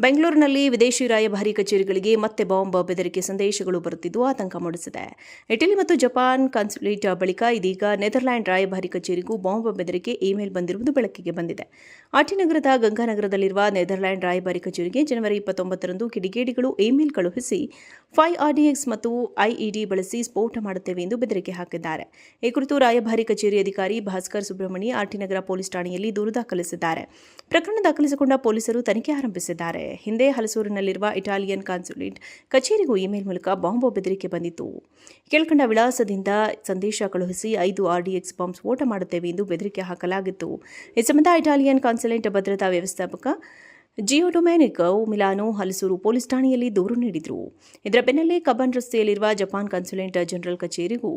ಬೆಂಗಳೂರಿನಲ್ಲಿ ವಿದೇಶಿ ರಾಯಭಾರಿ ಕಚೇರಿಗಳಿಗೆ ಮತ್ತೆ ಬಾಂಬ್ ಬೆದರಿಕೆ ಸಂದೇಶಗಳು ಬರುತ್ತಿದ್ದು ಆತಂಕ ಮೂಡಿಸಿದೆ. ಇಟಲಿ ಮತ್ತು ಜಪಾನ್ ಕಾನ್ಸುಲೇಟ್ ಬಳಿಕ ಇದೀಗ ನೆದರ್ಲ್ಯಾಂಡ್ ರಾಯಭಾರಿ ಕಚೇರಿಗೂ ಬಾಂಬ್ ಬೆದರಿಕೆ ಇಮೇಲ್ ಬಂದಿರುವುದು ಬೆಳಕಿಗೆ ಬಂದಿದೆ. ಆಟಿನಗರದ ಗಂಗಾನಗರದಲ್ಲಿರುವ ನೆದರ್ಲ್ಯಾಂಡ್ ರಾಯಭಾರಿ ಕಚೇರಿಗೆ ಜನವರಿ 29ರಂದು ಕಿಡಿಗೇಡಿಗಳು ಇಮೇಲ್ ಕಳುಹಿಸಿ 5RDX ಮತ್ತು IED ಬಳಸಿ ಸ್ಫೋಟ ಮಾಡುತ್ತೇವೆ ಎಂದು ಬೆದರಿಕೆ ಹಾಕಿದ್ದಾರೆ. ಈ ಕುರಿತು ರಾಯಭಾರಿ ಕಚೇರಿ ಅಧಿಕಾರಿ ಭಾಸ್ಕರ್ ಸುಬ್ರಹ್ಮಣಿ ಆಟಿನಗರ ಪೊಲೀಸ್ ಠಾಣೆಯಲ್ಲಿ ದೂರು ದಾಖಲಿಸಿದ್ದಾರೆ. ಪ್ರಕರಣ ದಾಖಲಿಸಿಕೊಂಡ ಪೊಲೀಸರು ತನಿಖೆ ಆರಂಭಿಸಿದ್ದಾರೆ. ಹಿಂದೆ ಹಲಸೂರಿನಲ್ಲಿರುವ ಇಟಾಲಿಯನ್ ಕಾನ್ಸುಲೇಟ್ ಕಚೇರಿಗೂ ಇಮೇಲ್ ಮೂಲಕ ಬಾಂಬ್ ಬೆದರಿಕೆ ಬಂದಿತ್ತು. ಕೆಳಕಂಡ ವಿಳಾಸದಿಂದ ಸಂದೇಶ ಕಳುಹಿಸಿ 5RDX ಬಾಂಬ್ ಸ್ಫೋಟ ಮಾಡುತ್ತೇವೆ ಎಂದು ಬೆದರಿಕೆ ಹಾಕಲಾಗಿತ್ತು. ಈ ಸಂಬಂಧ ಇಟಾಲಿಯನ್ ಕಾನ್ಸುಲೇಟ್ ಭದ್ರತಾ ವ್ಯವಸ್ಥಾಪಕ ಜಿಯೋಡೊಮೆನಿಕೊ ಮಿಲಾನೋ ಹಲಸೂರು ಪೊಲೀಸ್ ಠಾಣೆಯಲ್ಲಿ ದೂರು ನೀಡಿದರು. ಇದರ ಬೆನ್ನಲ್ಲೇ ಕಬ್ಬನ್ ರಸ್ತೆಯಲ್ಲಿರುವ ಜಪಾನ್ ಕಾನ್ಸುಲೇಟ್ ಜನರಲ್ ಕಚೇರಿಗೂ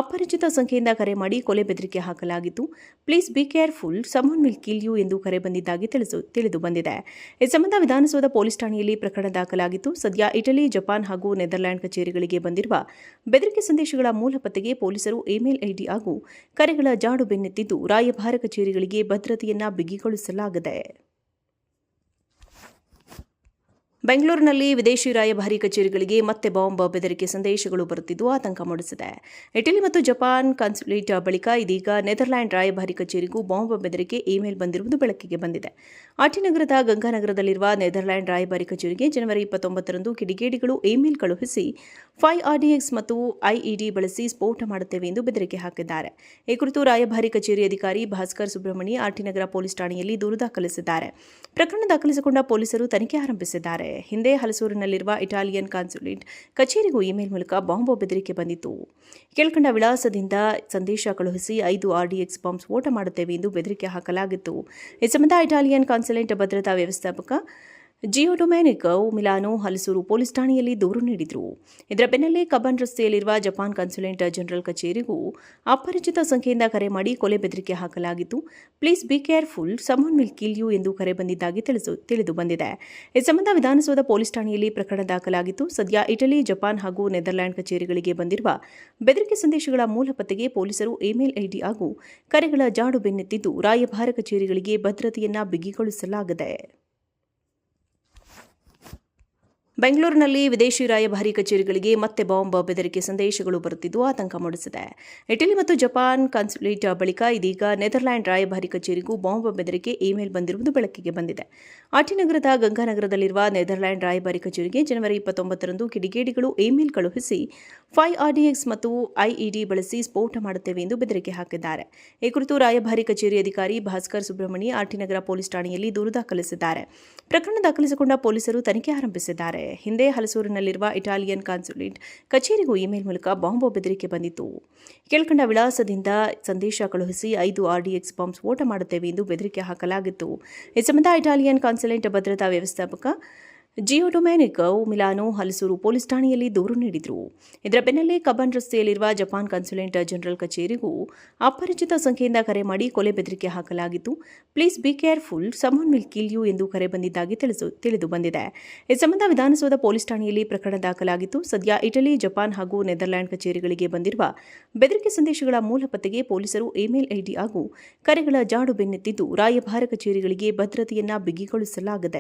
ಅಪರಿಚಿತ ಸಂಖ್ಯೆಯಿಂದ ಕರೆ ಮಾಡಿ ಕೊಲೆ ಬೆದರಿಕೆ ಹಾಕಲಾಗಿತ್ತು. Please be careful, someone will kill you ಎಂದು ಕರೆ ಬಂದಿದ್ದಾಗಿ ತಿಳಿದು ಬಂದಿದೆ. ಈ ಸಂಬಂಧ ವಿಧಾನಸೌಧ ಪೊಲೀಸ್ ಠಾಣೆಯಲ್ಲಿ ಪ್ರಕರಣ ದಾಖಲಾಗಿತ್ತು. ಸದ್ಯ ಇಟಲಿ, ಜಪಾನ್ ಹಾಗೂ ನೆದರ್ಲ್ಯಾಂಡ್ ಕಚೇರಿಗಳಿಗೆ ಬಂದಿರುವ ಬೆದರಿಕೆ ಸಂದೇಶಗಳ ಮೂಲ ಪತ್ತೆಗೆ ಪೊಲೀಸರು ಇಮೇಲ್ ಐಡಿ ಹಾಗೂ ಕರೆಗಳ ಜಾಡು ಬೆನ್ನತ್ತಿದ್ದು ರಾಯಭಾರ ಕಚೇರಿಗಳಿಗೆ ಭದ್ರತೆಯನ್ನ ಬಿಗಿಗೊಳಿಸಲಾಗಿದೆ. ಬೆಂಗಳೂರಿನಲ್ಲಿ ವಿದೇಶಿ ರಾಯಭಾರಿ ಕಚೇರಿಗಳಿಗೆ ಮತ್ತೆ ಬಾಂಬ್ ಬೆದರಿಕೆ ಸಂದೇಶಗಳು ಬರುತ್ತಿದ್ದು ಆತಂಕ ಮೂಡಿಸಿದೆ. ಇಟಲಿ ಮತ್ತು ಜಪಾನ್ ಕಾನ್ಸುಲೇಟ್ ಬಳಿಕ ಇದೀಗ ನೆದರ್ಲ್ಯಾಂಡ್ ರಾಯಭಾರಿ ಕಚೇರಿಗೂ ಬಾಂಬ್ ಬೆದರಿಕೆ ಇಮೇಲ್ ಬಂದಿರುವುದು ಬೆಳಕಿಗೆ ಬಂದಿದೆ. ಆಟಿನಗರದ ಗಂಗಾನಗರದಲ್ಲಿರುವ ನೆದರ್ಲ್ಯಾಂಡ್ ರಾಯಭಾರಿ ಕಚೇರಿಗೆ ಜನವರಿ 29ರಂದು ಕಿಡಿಗೇಡಿಗಳು ಇಮೇಲ್ ಕಳುಹಿಸಿ 5RDX ಮತ್ತು IED ಬಳಸಿ ಸ್ಫೋಟ ಮಾಡುತ್ತೇವೆ ಎಂದು ಬೆದರಿಕೆ ಹಾಕಿದ್ದಾರೆ. ಈ ಕುರಿತು ರಾಯಭಾರಿ ಕಚೇರಿ ಅಧಿಕಾರಿ ಭಾಸ್ಕರ್ ಸುಬ್ರಹ್ಮಣಿ ಆಟಿನಗರ ಪೊಲೀಸ್ ಠಾಣೆಯಲ್ಲಿ ದೂರು ದಾಖಲಿಸಿದ್ದಾರೆ. ಪ್ರಕರಣ ದಾಖಲಿಸಿಕೊಂಡ ಪೊಲೀಸರು ತನಿಖೆ ಆರಂಭಿಸಿದ್ದಾರೆ. ಹಿಂದೆ ಹಲಸೂರಿನಲ್ಲಿರುವ ಇಟಾಲಿಯನ್ ಕಾನ್ಸುಲೇಟ್ ಕಚೇರಿಗೂ ಇಮೇಲ್ ಮೂಲಕ ಬಾಂಬ್ ಬೆದರಿಕೆ ಬಂದಿತ್ತು. ಕೆಳಕಂಡ ವಿಳಾಸದಿಂದ ಸಂದೇಶ ಕಳುಹಿಸಿ 5RDX ಬಾಂಬ್ ಸ್ಫೋಟ ಮಾಡುತ್ತೇವೆ ಎಂದು ಬೆದರಿಕೆ ಹಾಕಲಾಗಿತ್ತು. ಈ ಸಂಬಂಧ ಇಟಾಲಿಯನ್ ಕಾನ್ಸುಲೇಟ್ ಭದ್ರತಾ ವ್ಯವಸ್ಥಾಪಕ ಜಿಯೋಡೊಮೆನಿಕೊ ಮಿಲಾನೋ ಹಲಸೂರು ಪೊಲೀಸ್ ಠಾಣೆಯಲ್ಲಿ ದೂರು ನೀಡಿದರು. ಇದರ ಬೆನ್ನಲ್ಲೇ ಕಬ್ಬನ್ ರಸ್ತೆಯಲ್ಲಿರುವ ಜಪಾನ್ ಕಾನ್ಸುಲೇಟ್ ಜನರಲ್ ಕಚೇರಿಗೂ ಅಪರಿಚಿತ ಸಂಖ್ಯೆಯಿಂದ ಕರೆ ಮಾಡಿ ಕೊಲೆ ಬೆದರಿಕೆ ಹಾಕಲಾಗಿತ್ತು. Please be careful, someone will kill you ಎಂದು ಕರೆ ಬಂದಿದ್ದಾಗಿ ತಿಳಿದು ಬಂದಿದೆ. ಈ ಸಂಬಂಧ ವಿಧಾನಸೌಧ ಪೊಲೀಸ್ ಠಾಣೆಯಲ್ಲಿ ಪ್ರಕರಣ ದಾಖಲಾಗಿತ್ತು. ಸದ್ಯ ಇಟಲಿ, ಜಪಾನ್ ಹಾಗೂ ನೆದರ್ಲ್ಯಾಂಡ್ ಕಚೇರಿಗಳಿಗೆ ಬಂದಿರುವ ಬೆದರಿಕೆ ಸಂದೇಶಗಳ ಮೂಲ ಪತ್ತೆಗೆ ಪೊಲೀಸರು ಇಮೇಲ್ ಐಡಿ ಹಾಗೂ ಕರೆಗಳ ಜಾಡು ಬೆನ್ನತ್ತಿದ್ದು ರಾಯಭಾರ ಕಚೇರಿಗಳಿಗೆ ಭದ್ರತೆಯನ್ನ ಬಿಗಿಗೊಳಿಸಲಾಗಿದೆ. ಬೆಂಗಳೂರಿನಲ್ಲಿ ವಿದೇಶಿ ರಾಯಭಾರಿ ಕಚೇರಿಗಳಿಗೆ ಮತ್ತೆ ಬಾಂಬ್ ಬೆದರಿಕೆ ಸಂದೇಶಗಳು ಬರುತ್ತಿದ್ದು ಆತಂಕ ಮೂಡಿಸಿದೆ. ಇಟಲಿ ಮತ್ತು ಜಪಾನ್ ಕಾನ್ಸುಲೇಟ್ ಬಳಿಕ ಇದೀಗ ನೆದರ್ಲ್ಯಾಂಡ್ ರಾಯಭಾರಿ ಕಚೇರಿಗೂ ಬಾಂಬ್ ಬೆದರಿಕೆ ಇಮೇಲ್ ಬಂದಿರುವುದು ಬೆಳಕಿಗೆ ಬಂದಿದೆ. ಆಟಿನಗರದ ಗಂಗಾನಗರದಲ್ಲಿರುವ ನೆದರ್ಲ್ಯಾಂಡ್ ರಾಯಭಾರಿ ಕಚೇರಿಗೆ ಜನವರಿ 29ರಂದು ಕಿಡಿಗೇಡಿಗಳು ಇಮೇಲ್ ಕಳುಹಿಸಿ 5RDX ಮತ್ತು IED ಬಳಸಿ ಸ್ಫೋಟ ಮಾಡುತ್ತೇವೆ ಎಂದು ಬೆದರಿಕೆ ಹಾಕಿದ್ದಾರೆ. ಈ ಕುರಿತು ರಾಯಭಾರಿ ಕಚೇರಿ ಅಧಿಕಾರಿ ಭಾಸ್ಕರ್ ಸುಬ್ರಹ್ಮಣಿ ಆಟಿನಗರ ಪೊಲೀಸ್ ಠಾಣೆಯಲ್ಲಿ ದೂರು ದಾಖಲಿಸಿದ್ದಾರೆ. ಪ್ರಕರಣ ದಾಖಲಿಸಿಕೊಂಡ ಪೊಲೀಸರು ತನಿಖೆ ಆರಂಭಿಸಿದ್ದಾರೆ. ಹಿಂದೆ ಹಲಸೂರಿನಲ್ಲಿರುವ ಇಟಾಲಿಯನ್ ಕಾನ್ಸುಲೇಟ್ ಕಚೇರಿಗೂ ಇಮೇಲ್ ಮೂಲಕ ಬಾಂಬ್ ಬೆದರಿಕೆ ಬಂದಿತ್ತು. ಕೆಳಕಂಡ ವಿಳಾಸದಿಂದ ಸಂದೇಶ ಕಳುಹಿಸಿ 5RDX ಬಾಂಬ್ ಸ್ಫೋಟ ಮಾಡುತ್ತೇವೆ ಎಂದು ಬೆದರಿಕೆ ಹಾಕಲಾಗಿತ್ತು. ಈ ಸಂಬಂಧ ಇಟಾಲಿಯನ್ ಕಾನ್ಸುಲೇಟ್ ಭದ್ರತಾ ವ್ಯವಸ್ಥಾಪಕ ಜಿಯೋಡೊಮೆನಿಕೊ ಮಿಲಾನೋ ಹಲಸೂರು ಪೊಲೀಸ್ ಠಾಣೆಯಲ್ಲಿ ದೂರು ನೀಡಿದರು. ಇದರ ಬೆನ್ನಲ್ಲೇ ಕಬ್ಬನ್ ರಸ್ತೆಯಲ್ಲಿರುವ ಜಪಾನ್ ಕಾನ್ಸುಲೇಟ್ ಜನರಲ್ ಕಚೇರಿಗೂ ಅಪರಿಚಿತ ಸಂಖ್ಯೆಯಿಂದ ಕರೆ ಮಾಡಿ ಕೊಲೆ ಬೆದರಿಕೆ ಹಾಕಲಾಗಿತ್ತು. Please be careful, someone will kill you ಎಂದು ಕರೆ ಬಂದಿದ್ದಾಗಿ ತಿಳಿದು ಬಂದಿದೆ. ಈ ಸಂಬಂಧ ವಿಧಾನಸೌಧ ಪೊಲೀಸ್ ಠಾಣೆಯಲ್ಲಿ ಪ್ರಕರಣ ದಾಖಲಾಗಿತ್ತು. ಸದ್ಯ ಇಟಲಿ, ಜಪಾನ್ ಹಾಗೂ ನೆದರ್ಲ್ಯಾಂಡ್ ಕಚೇರಿಗಳಿಗೆ ಬಂದಿರುವ ಬೆದರಿಕೆ ಸಂದೇಶಗಳ ಮೂಲ ಪತ್ತೆಗೆ ಪೊಲೀಸರು ಇಮೇಲ್ ಐಡಿ ಹಾಗೂ ಕರೆಗಳ ಜಾಡು ಬೆನ್ನತ್ತಿದ್ದು ರಾಯಭಾರ ಕಚೇರಿಗಳಿಗೆ ಭದ್ರತೆಯನ್ನ ಬಿಗಿಗೊಳಿಸಲಾಗಿದೆ.